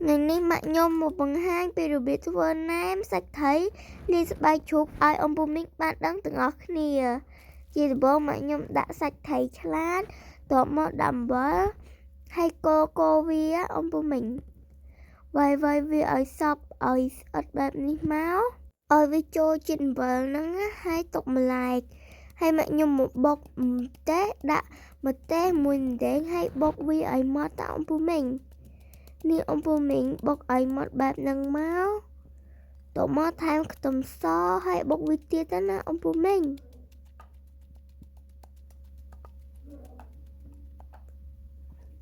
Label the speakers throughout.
Speaker 1: ngày nayម៉ាក់ខ្ញុំមកបង្ហាញពីរបៀបធ្វើណែមសាច់ត្រីលាយស្បែកជ្រូកឲ្យអំពូមីងបានដឹងទាំងអស់គ្នាជាដំបូងម៉ាក់ខ្ញុំដាក់សាច់ត្រីឆ្លាតតបមកដាក់អំបិលហើយកូរវាអំពូមីងវាយវាឲ្យសព្វឲ្យស្អិតបែបនេះមកឲ្យវាចូលជាតិអំបិលហ្នឹងហើយទុកម្លែកហើយម៉ាក់ខ្ញុំមកបុកម្ទេសដាក់ម្ទេសមួយដេងហើយបុកវាឲ្យម៉ត់តអំពូមីងនេះអំពូមីងបុកឲ្យម៉ត់បែបហ្នឹងមកតមកថែមខ្ទឹមសហើយបុកវាទៀតទៅណាអំពូមីង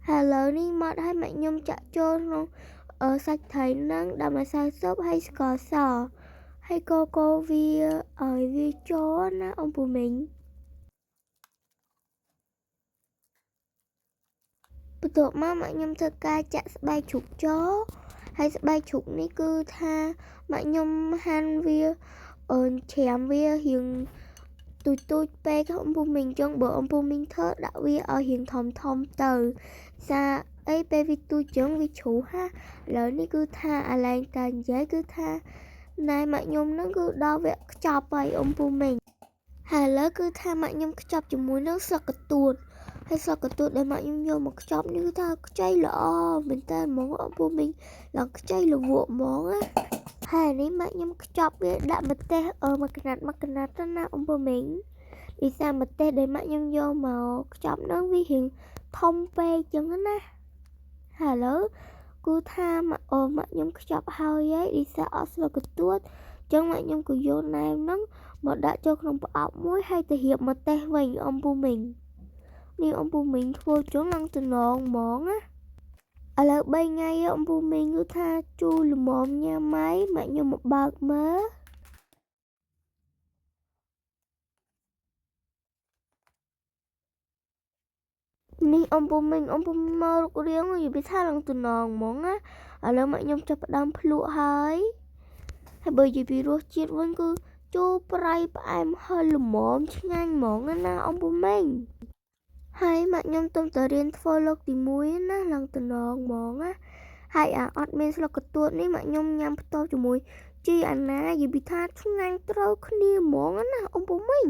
Speaker 1: ហើយឥឡូវនេះម៉ត់ឲ្យម៉ាក់ខ្ញុំចាក់ចូលក្នុងសាច់ត្រីហ្នឹងដាក់ម្សៅស៊ុបហើយស្ករសហើយកូរវាឲ្យវាចូលណាអំពូមីងបន្ទាប់មកម៉ាក់ខ្ញុំធ្វើការចាក់ស្បែកជ្រូកចូលហើយស្បែកជ្រូកនេះគឺថាម៉ាក់ខ្ញុំហាន់វាច្រាមវារៀងទូចពេកអំពូមីងចឹងបើអំពូមីងធ្វើដាក់វាឲ្យរៀងធំទៅសារអីពេលវាទូចចឹងវាជ្រុះឥឡូវនេះគឺថាអាឡែងតានិយាយគឺថាណែម៉ាក់ខ្ញុំហ្នឹងគឺដល់វគ្គខ្ចប់ហើយអំពូមីងហើយឥឡូវគឺថាម៉ាក់ខ្ញុំខ្ចប់ជាមួយនឹងស្លឹកកន្ទួតហើយស្លឹកកន្ទួតដែលម៉ាក់ខ្ញុំយកមកខ្ចប់នេះគឺថាខ្ចីល្អមែនតើហ្មងអំពូមីងឡើងខ្ចីលវក់ហ្មងណាហើយនេះម៉ាក់ខ្ញុំខ្ចប់វាដាក់ម្ទេសមួយកណាត់ទៅណាអំពូមីងពីសារម្ទេសដែលម៉ាក់ខ្ញុំយកមកខ្ចប់ហ្នឹងវារៀងធំពេកចឹងណាហើយឥឡូវគឺថាម៉ាក់ខ្ញុំខ្ចប់ហើយឌីសាអត់ស្លឹកកន្ទួតចឹងម៉ាក់ខ្ញុំក៏យកណែមហ្នឹងមកដាក់ចូលក្នុងប្រអប់មួយហើយទៅរៀបម្ទេសវិញអំពូមីងនេះអំពូមីងធ្វើចឹងឡើងតំណងហ្មងណាឥឡូវ3ថ្ងៃអំពូមីងគឺថាជូរល្មមញ៉ាំហើយម៉ាក់ខ្ញុំមកបើកមើលនេះអំពូមីងមករូបរាងនិយាយថាឡើងតំណងហ្មងណាឥឡូវម៉ាក់ខ្ញុំចាប់ផ្ដើមភ្លក់ហើយបើនិយាយពីរសជាតិវិញគឺជូរប្រៃផ្អែមហឹរល្មមឆ្ងាញ់ហ្មងណាអំពូមីងហើយម៉ាក់ខ្ញុំទុំតរៀនធ្វើលើកទី1ណាឡើងតំណងហ្មងណាហើយអត់មានស្លឹកកន្ទួតនេះម៉ាក់ខ្ញុំញ៉ាំផ្ទាប់ជាមួយជីអាណានិយាយពីថាឆ្ងាញ់ត្រូវគ្នាហ្មងណាអំពូមីង